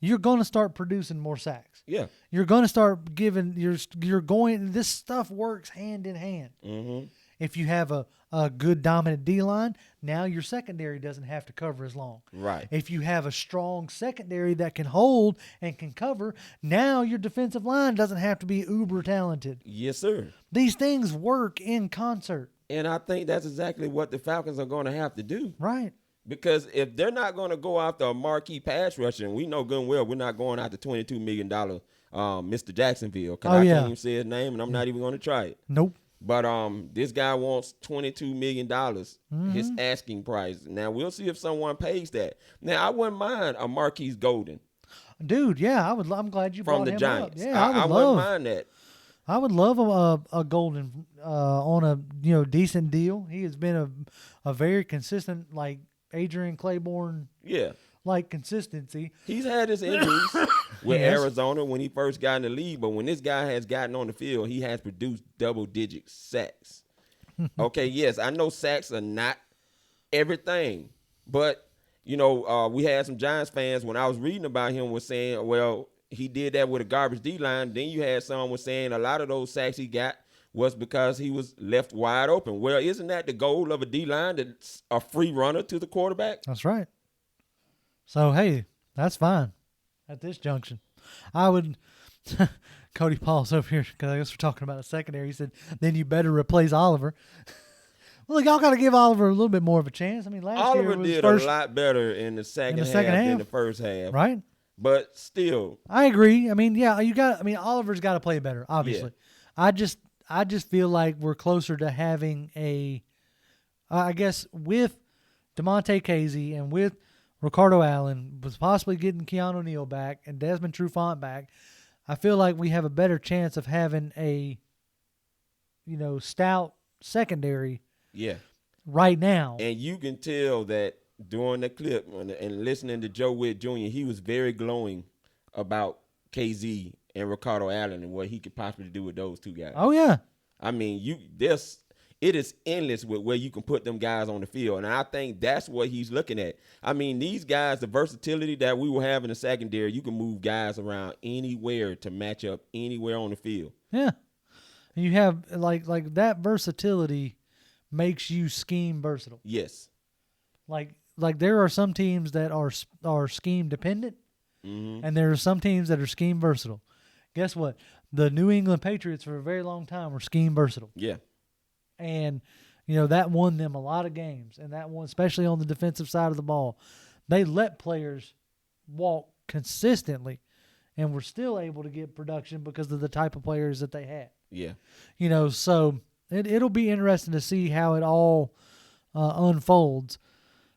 you're going to start producing more sacks. Yeah. You're going to start giving, this stuff works hand in hand. Mm-hmm. If you have a good dominant D-line, now your secondary doesn't have to cover as long. Right. If you have a strong secondary that can hold and can cover, now your defensive line doesn't have to be uber talented. Yes, sir. These things work in concert. And I think that's exactly what the Falcons are going to have to do. Right. Because if they're not going to go after a marquee pass rusher, and we know good and well we're not going after $22 million Mr. Jacksonville. Because I can't even say his name, and I'm not even going to try it. Nope. But this guy wants $22 million, his asking price. Now, we'll see if someone pays that. Now, I wouldn't mind a Marquise Golden. Dude, yeah, I'm glad you brought him from the Giants. up. Yeah, I wouldn't mind that. I would love a Golden on a decent deal. He has been a very consistent, like Adrian Claiborne. Yeah. Like consistency. He's had his injuries with Arizona when he first got in the league, but when this guy has gotten on the field, he has produced double-digit sacks. Okay, yes, I know sacks are not everything, but, we had some Giants fans when I was reading about him was saying, well, he did that with a garbage D-line. Then you had someone was saying a lot of those sacks he got was because he was left wide open. Well, isn't that the goal of a D-line, that's a free runner to the quarterback? That's right. So, hey, that's fine at this junction. I would – Cody Paul's over here because I guess we're talking about a secondary. He said, then you better replace Oliver. Well, y'all got to give Oliver a little bit more of a chance. I mean, last year Oliver did a lot better in the second half than the first half. Right. But still. I agree. I mean, yeah, Oliver's got to play better, obviously. Yeah. I just feel like we're closer to having I guess with DeMonte Casey and with Ricardo Allen, was possibly getting Keanu Neal back and Desmond Trufant back, I feel like we have a better chance of having a, stout secondary right now. And you can tell that during the clip and listening to Joe Witt Jr., he was very glowing about KZ and Ricardo Allen and what he could possibly do with those two guys. Oh, yeah. I mean, it is endless with where you can put them guys on the field. And I think that's what he's looking at. I mean, these guys, the versatility that we will have in the secondary, you can move guys around anywhere to match up anywhere on the field. Yeah. And you have, like that versatility makes you scheme versatile. Yes. Like there are some teams that are scheme dependent, and there are some teams that are scheme versatile. Guess what? The New England Patriots for a very long time were scheme versatile. Yeah. And, that won them a lot of games. And that one, especially on the defensive side of the ball, they let players walk consistently and were still able to get production because of the type of players that they had. Yeah. So it'll be interesting to see how it all unfolds.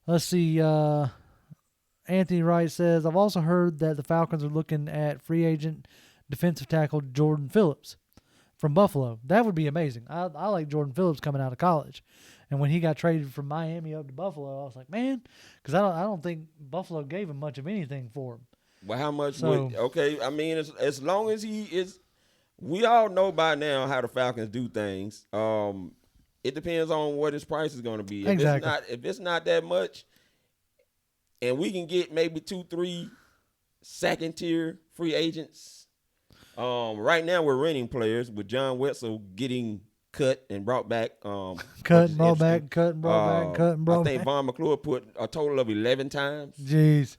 Let's see. Anthony Wright says, I've also heard that the Falcons are looking at free agent defensive tackle Jordan Phillips from Buffalo. That would be amazing. I like Jordan Phillips coming out of college. And when he got traded from Miami up to Buffalo, I was like, man, because I don't think Buffalo gave him much of anything for him. Well, how much okay, I mean, as long as he is – we all know by now how the Falcons do things. It depends on what his price is going to be. Exactly. If it's not that much and we can get maybe 2-3 second-tier free agents – right now we're renting players with John Wetzel getting cut and brought back. Cut and brought back. I think Von McClure put a total of 11 times. Jeez.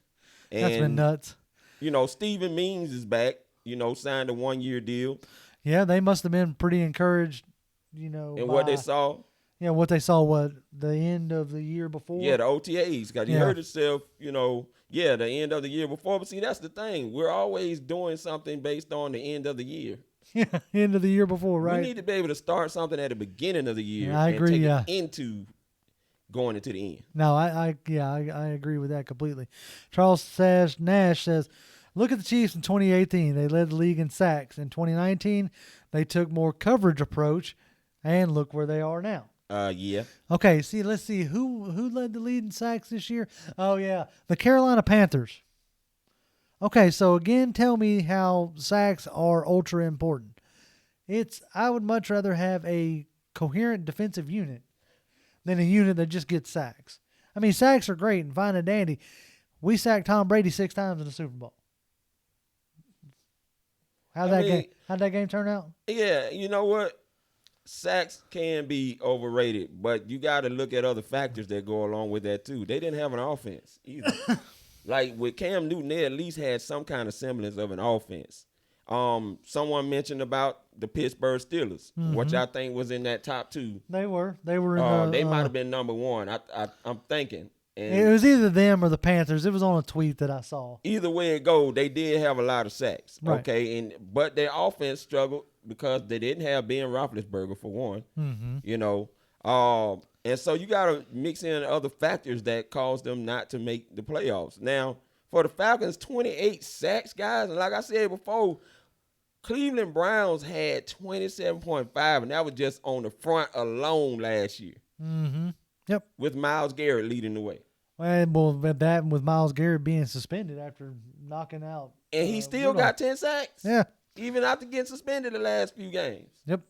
That's been nuts. Steven Means is back, signed a 1-year deal. Yeah, they must have been pretty encouraged, and what they saw. Yeah, what they saw, the end of the year before? Yeah, the OTAs, because he hurt himself, the end of the year before. But see, that's the thing. We're always doing something based on the end of the year. Yeah, end of the year before, right? We need to be able to start something at the beginning of the year I agree, and take it into going into the end. No, I agree with that completely. Charles Nash says, look at the Chiefs in 2018. They led the league in sacks. In 2019, they took more coverage approach, and look where they are now. Yeah. Okay, let's see who led the lead in sacks this year. Oh yeah, the Carolina Panthers. Okay, so again, tell me how sacks are ultra important. I would much rather have a coherent defensive unit than a unit that just gets sacks. I mean, sacks are great and fine and dandy. We sacked Tom Brady 6 times in the Super Bowl. How'd that game turn out? Yeah, you know what? Sacks can be overrated, but you got to look at other factors that go along with that too. They didn't have an offense either. Like with Cam Newton, they at least had some kind of semblance of an offense. Someone mentioned about the Pittsburgh Steelers, which I think was in that top 2. They were in they might have been number 1. I'm thinking. And it was either them or the Panthers. It was on a tweet that I saw. Either way it goes, they did have a lot of sacks. Right. Okay, but their offense struggled because they didn't have Ben Roethlisberger for one. And so you got to mix in other factors that cause them not to make the playoffs. Now, for the Falcons, 28 sacks, guys, and like I said before, Cleveland Browns had 27.5, and that was just on the front alone last year. Yep. With Myles Garrett leading the way. Well, with Myles Garrett being suspended after knocking out. And he still got 10 sacks. Yeah. Even after getting suspended the last few games. Yep.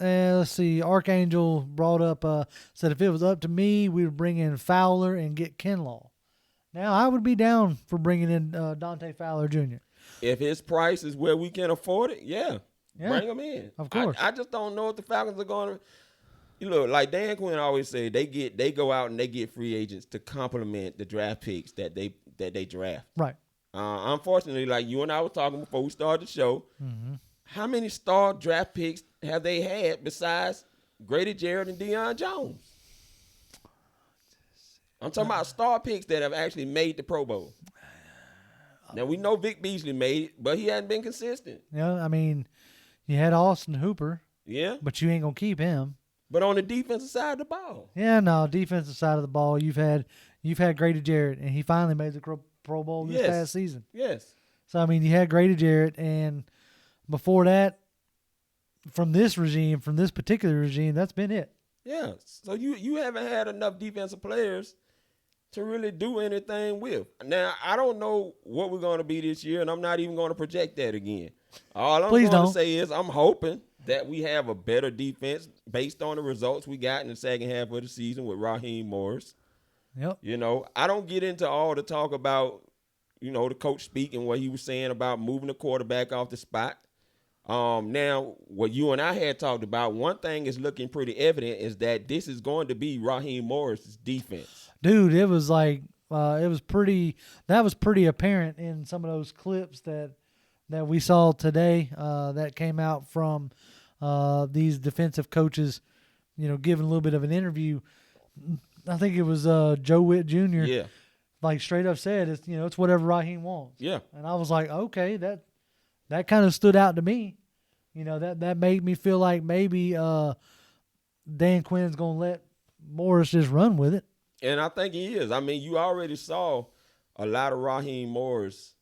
And let's see. Archangel brought up, said if it was up to me, we would bring in Fowler and get Kinlaw. Now, I would be down for bringing in Dante Fowler Jr. If his price is where we can afford it, bring him in. Of course. I just don't know if the Falcons are going to. You look, like Dan Quinn always say, they go out and they get free agents to complement the draft picks that they draft. Right. Unfortunately, like you and I were talking before we started the show, how many star draft picks have they had besides Grady Jarrett and Deion Jones? I'm talking about star picks that have actually made the Pro Bowl. Now, we know Vic Beasley made it, but he hadn't been consistent. Yeah, I mean, you had Austin Hooper. Yeah. But you ain't going to keep him. But on the defensive side of the ball. Yeah, no, defensive side of the ball, you've had Grady Jarrett, and he finally made the Pro Bowl this past season. Yes. So, I mean, you had Grady Jarrett, and before that, from this particular regime, that's been it. Yeah. So you haven't had enough defensive players to really do anything with. Now, I don't know what we're going to be this year, and I'm not even going to project that again. All I'm going to say is I'm hoping that we have a better defense based on the results we got in the second half of the season with Raheem Morris. Yep. I don't get into all the talk about, the coach speaking, what he was saying about moving the quarterback off the spot. Now, what you and I had talked about, one thing is looking pretty evident is that this is going to be Raheem Morris' defense. Dude, it was like that was pretty apparent in some of those clips that we saw today that came out from these defensive coaches, giving a little bit of an interview. I think it was Joe Witt Jr. Yeah. Like straight up said, it's whatever Raheem wants. Yeah. And I was like, okay, that kind of stood out to me. That made me feel like maybe Dan Quinn's going to let Morris just run with it. And I think he is. I mean, you already saw a lot of Raheem Morris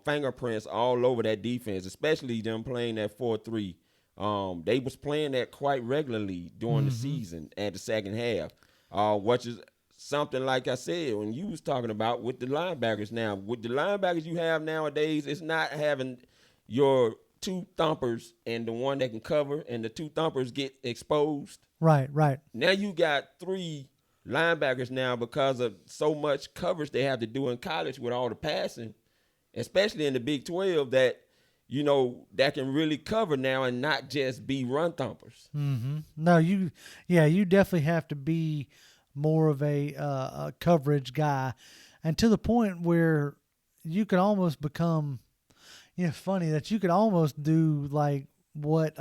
fingerprints all over that defense, especially them playing that 4-3. They was playing that quite regularly during the season at the second half, which is something like I said when you was talking about with the linebackers. Now, with the linebackers you have nowadays, it's not having your two thumpers and the one that can cover and the two thumpers get exposed. Right. Now you got 3 linebackers now because of so much coverage they have to do in college with all the passing, especially in the Big 12, that that can really cover now and not just be run thumpers. No, you definitely have to be more of a coverage guy, and to the point where you can almost become, funny that you could almost do like what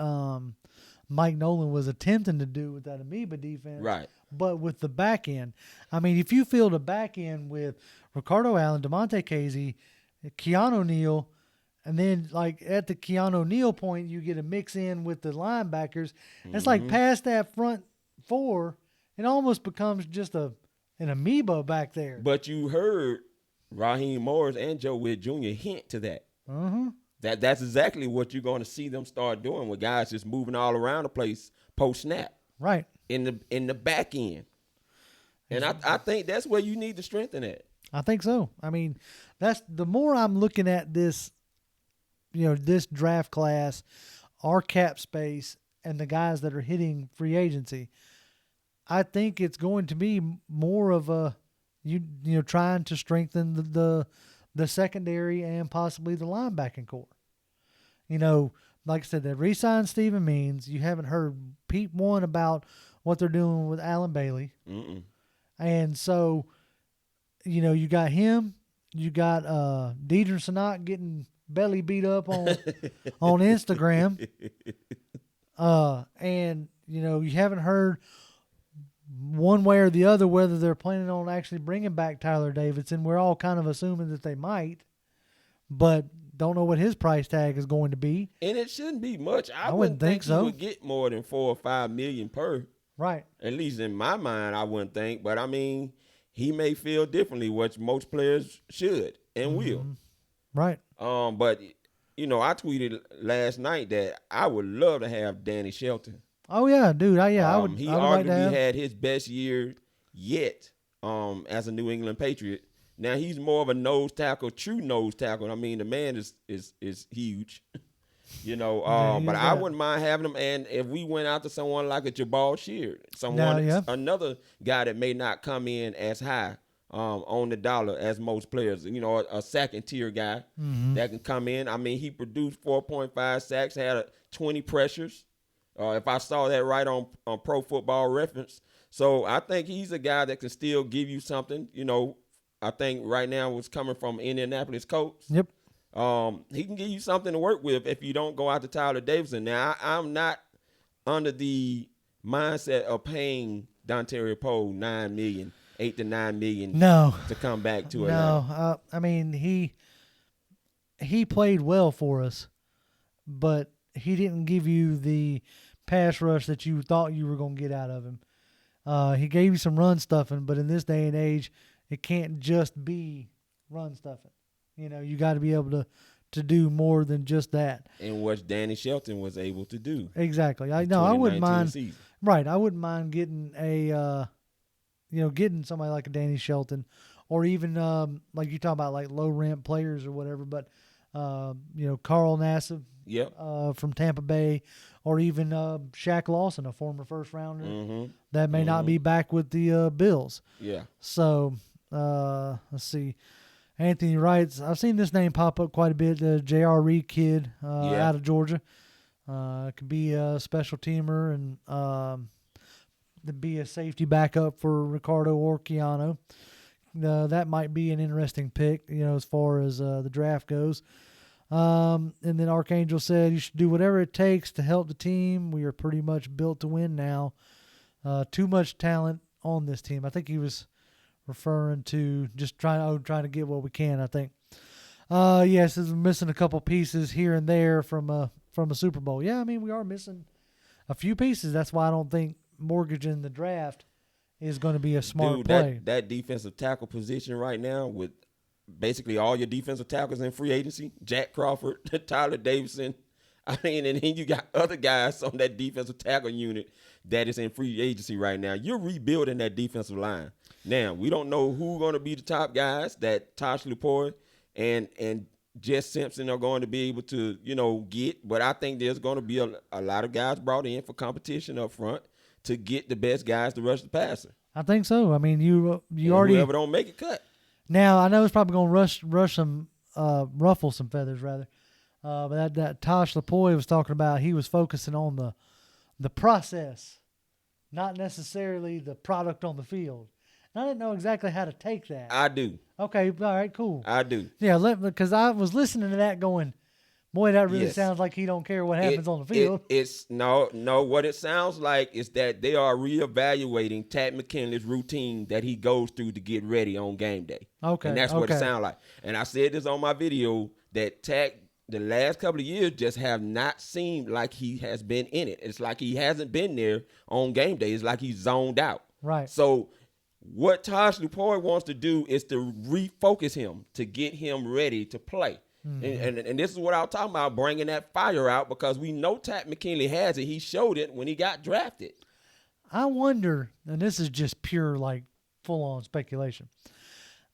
Mike Nolan was attempting to do with that amoeba defense. Right. But with the back end, I mean, if you fill the back end with Ricardo Allen, DeMonte Casey, Keanu Neal, and then like at the Keanu Neal point, you get a mix in with the linebackers. It's like past that front four, it almost becomes just an amoeba back there. But you heard Raheem Morris and Joe Witt Jr. hint to that. That's exactly what you're going to see them start doing with guys just moving all around the place post snap. Right. In the back end. And I think that's where you need to strengthen it. I think so. I mean, that's the more I'm looking at this, this draft class, our cap space, and the guys that are hitting free agency, I think it's going to be more of a trying to strengthen the secondary and possibly the linebacking core. Like I said, they re-signed Stephen Means. You haven't heard peep one about what they're doing with Alan Bailey. And so, you got him. You got Deidre Sanat getting belly beat up on Instagram. And, you haven't heard one way or the other whether they're planning on actually bringing back Tyler Davidson. We're all kind of assuming that they might, but don't know what his price tag is going to be. And it shouldn't be much. I wouldn't think so. He would get more than $4 or $5 million per. Right. At least in my mind, I wouldn't think. But I mean, he may feel differently, which most players should and will. Right. But I tweeted last night that I would love to have Danny Shelton. Oh yeah, dude. I would. He I would like to arguably have... had his best year yet. As a New England Patriot. Now he's more of a nose tackle, true nose tackle. I mean, the man is huge. But I wouldn't mind having him. And if we went out to someone like a Jabal Sheard, another guy that may not come in as high on the dollar as most players, a second tier guy that can come in. I mean, he produced 4.5 sacks, had 20 pressures. If I saw that right on Pro Football Reference. So I think he's a guy that can still give you something. I think right now it's coming from Indianapolis Colts. Yep. He can give you something to work with if you don't go out to Tyler Davidson. Now, I'm not under the mindset of paying Dontario Poe $8 to $9 million to come back to it. No, I mean, he played well for us, but he didn't give you the pass rush that you thought you were going to get out of him. He gave you some run stuffing, but in this day and age, it can't just be run stuffing. You got to be able to do more than just that. And what Danny Shelton was able to do. Exactly. I wouldn't mind. Season. Right. I wouldn't mind getting getting somebody like a Danny Shelton, or even like you talk about like low rent players or whatever. But Carl Nassib. Yep. From Tampa Bay, or even Shaq Lawson, a former first rounder that may not be back with the Bills. Yeah. So let's see. Anthony writes, I've seen this name pop up quite a bit. The J.R. Reed kid out of Georgia. Could be a special teamer and to be a safety backup for Ricardo or Keanu. That might be an interesting pick, as far as the draft goes. And then Archangel said, you should do whatever it takes to help the team. We are pretty much built to win now. Too much talent on this team. I think he was referring to just trying to get what we can, I think. Yes, we're missing a couple pieces here and there from a Super Bowl. Yeah, I mean, we are missing a few pieces. That's why I don't think mortgaging the draft is going to be a smart play. That defensive tackle position right now with basically all your defensive tackles in free agency, Jack Crawford, Tyler Davidson. I mean, and then you got other guys on that defensive tackle unit that is in free agency right now. You're rebuilding that defensive line. Now, we don't know who's going to be the top guys that Tosh Lupoi and Jess Simpson are going to be able to, get. But I think there's going to be a lot of guys brought in for competition up front to get the best guys to rush the passer. I think so. I mean, you already – whoever don't make it cut. Now, I know it's probably going to ruffle some feathers, rather. But that Tosh Lupoi was talking about, he was focusing on the process, not necessarily the product on the field. And I didn't know exactly how to take that. I do. Okay, all right, cool. I do. Yeah, because I was listening to that going, Boy, that really Yes. sounds like he don't care what happens on the field. It's no. What it sounds like is that they are reevaluating Tad McKinley's routine that he goes through to get ready on game day. Okay, And that's what it okay. sounds like. And I said this on my video that Tad, the last couple of years, just have not seemed like he has been in it. It's like he hasn't been there on game day. It's like he's zoned out. Right. So what Tosh Lupoi wants to do is to refocus him to get him ready to play. And this is what I was talking about, bringing that fire out, because we know Tad McKinley has it. He showed it when he got drafted. I wonder, and this is just pure, like, full-on speculation.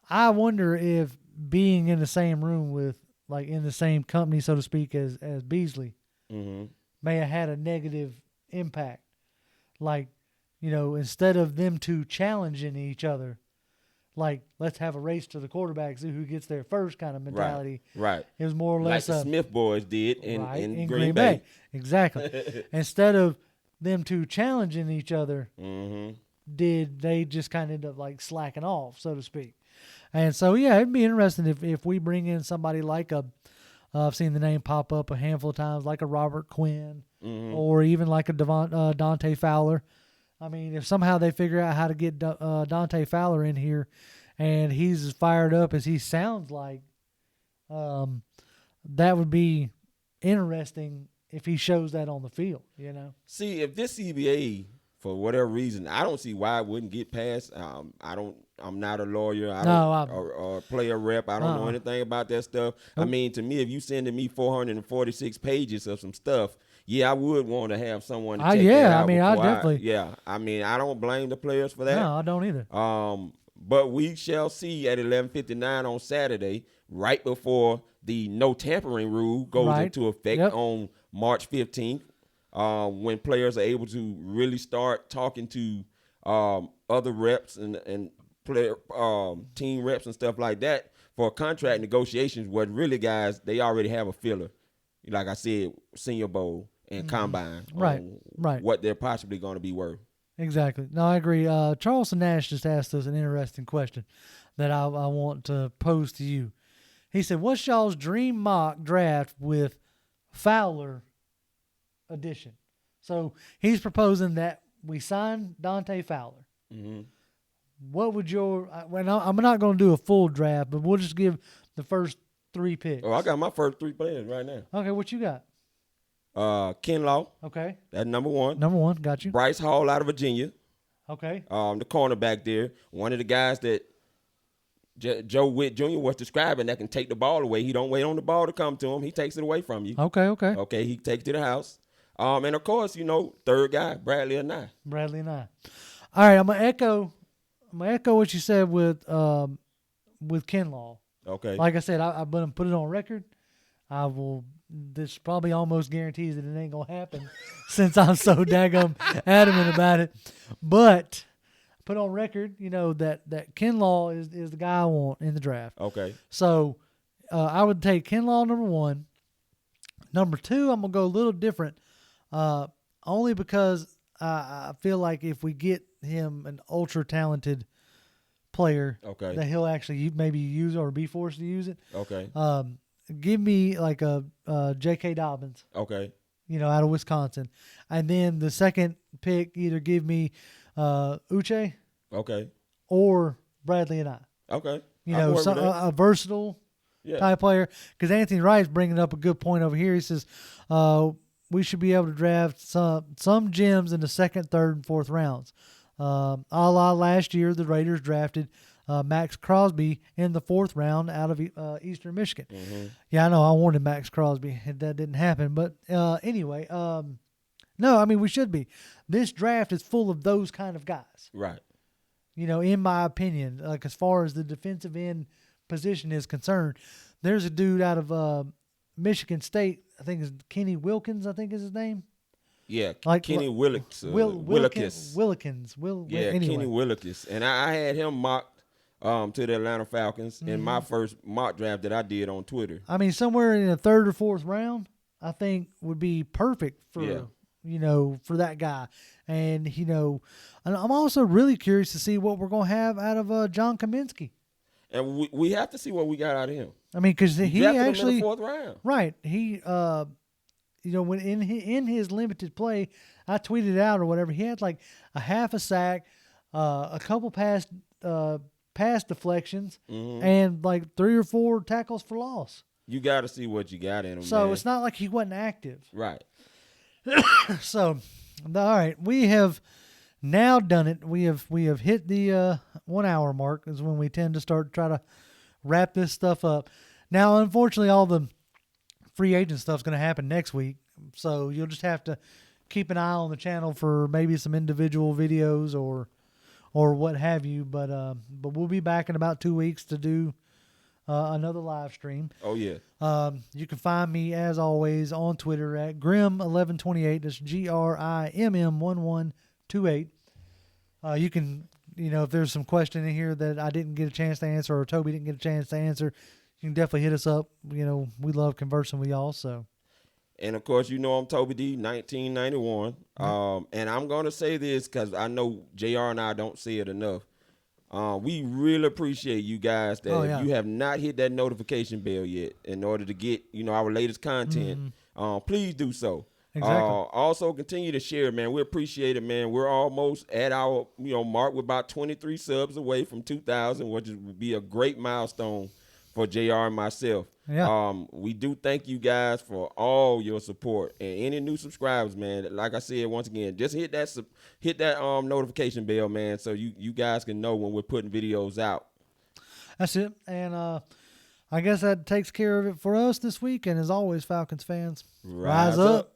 I wonder if being in the same room with, like, in the same company, so to speak, as Beasley may have had a negative impact. Like, you know, instead of them two challenging each other, like, let's have a race to the quarterback, see who gets there first kind of mentality. Right. It was more or Like less the Smith boys did right, in Green Bay. Exactly. Instead of them two challenging each other, did they just kind of end up like slacking off, so to speak. And so, yeah, it'd be interesting if we bring in somebody like I've seen the name pop up a handful of times, like a Robert Quinn or even like a Dante Fowler. I mean, if somehow they figure out how to get Dante Fowler in here and he's as fired up as he sounds like, that would be interesting if he shows that on the field, you know? See, if this CBA, for whatever reason, I don't see why it wouldn't get passed. I'm not a lawyer or a player rep. I don't know anything about that stuff. I mean, to me, if you sending me 446 pages of some stuff, yeah, I would want to have someone to check that out. I mean, I definitely. I mean, I don't blame the players for that. No, I don't either. But we shall see at 11:59 on Saturday, right before the no tampering rule goes into effect on March 15th, when players are able to really start talking to other reps and player team reps and stuff like that for contract negotiations. What really, guys, they already have a filler. Like I said, Senior Bowl and Combine, right. what they're possibly going to be worth. Exactly. No, I agree. Charleston Nash just asked us an interesting question that I want to pose to you. He said, what's y'all's dream mock draft with Fowler edition? So he's proposing that we sign Dante Fowler. What would your – well, I'm not going to do a full draft, but we'll just give the first 3 picks. Oh, I got my first 3 players right now. Okay, what you got? Kinlaw. Okay. That's number 1. Number 1, got you. Bryce Hall out of Virginia. Okay. The cornerback there. One of the guys that Joe Witt Jr. was describing that can take the ball away. He don't wait on the ball to come to him. He takes it away from you. Okay. Okay, he takes it to the house. And, of course, third guy, Bradley and I. All right, I'm gonna echo what you said with Kinlaw. Okay. Like I said, I'm gonna put it on record. I will. This probably almost guarantees that it ain't gonna happen, since I'm so daggum adamant about it. But put on record, that Kinlaw is the guy I want in the draft. Okay. So I would take Kinlaw number 1. Number 2, I'm gonna go a little different, only because I feel like if we get him an ultra talented player, that he'll actually maybe use or be forced to use it. Okay. Give me like a J.K. Dobbins. Okay. Out of Wisconsin, and then the second pick either give me Uche. Okay. Or Bradley and I. Okay. A versatile type player. Because Anthony Wright's bringing up a good point over here. He says we should be able to draft some gems in the 2nd, 3rd, and 4th rounds. A la last year, the Raiders drafted Max Crosby in the 4th round out of Eastern Michigan. Yeah, I know. I wanted Max Crosby. That didn't happen. But anyway, no, I mean, we should be. This draft is full of those kind of guys. Right. In my opinion, like as far as the defensive end position is concerned, there's a dude out of Michigan State. I think it's Kenny Wilkins. I think is his name. Yeah, like Kenny Willikins. Willikins. Anyway. Kenny Willikins, and I had him mocked to the Atlanta Falcons in my first mock draft that I did on Twitter. I mean, somewhere in the 3rd or 4th round, I think would be perfect for for that guy. And I'm also really curious to see what we're gonna have out of John Kaminsky. And we have to see what we got out of him. I mean, because he Drafted him actually in the 4th round. right. He when in his limited play, I tweeted out or whatever, he had like a half a sack, a couple pass deflections, and like 3 or 4 tackles for loss. You got to see what you got in him. So man. it's not like he wasn't active. Right. So, all right, we have now done it. We have hit the 1 hour mark is when we tend to try to wrap this stuff up. Now, unfortunately, all the free agent stuff is going to happen next week, so you'll just have to keep an eye on the channel for maybe some individual videos or what have you. But we'll be back in about 2 weeks to do another live stream. Oh yeah. You can find me as always on Twitter at Grim1128. That's GRIMM1128. You can, if there's some question in here that I didn't get a chance to answer or Toby didn't get a chance to answer, you can definitely hit us up. We love conversing with y'all. So. And of course, I'm Toby D, 1991. And I'm gonna say this because I know JR and I don't say it enough. We really appreciate you guys that if you have not hit that notification bell yet in order to get, our latest content, please do so. Exactly. Also continue to share, man. We appreciate it, man. We're almost at our, mark. We're about 23 subs away from 2,000, which would be a great milestone for JR and myself. Yeah. We do thank you guys for all your support and any new subscribers, man. Like I said, once again, just hit that notification bell, man, so you guys can know when we're putting videos out. That's it. And I guess that takes care of it for us this week. And as always, Falcons fans, rise up.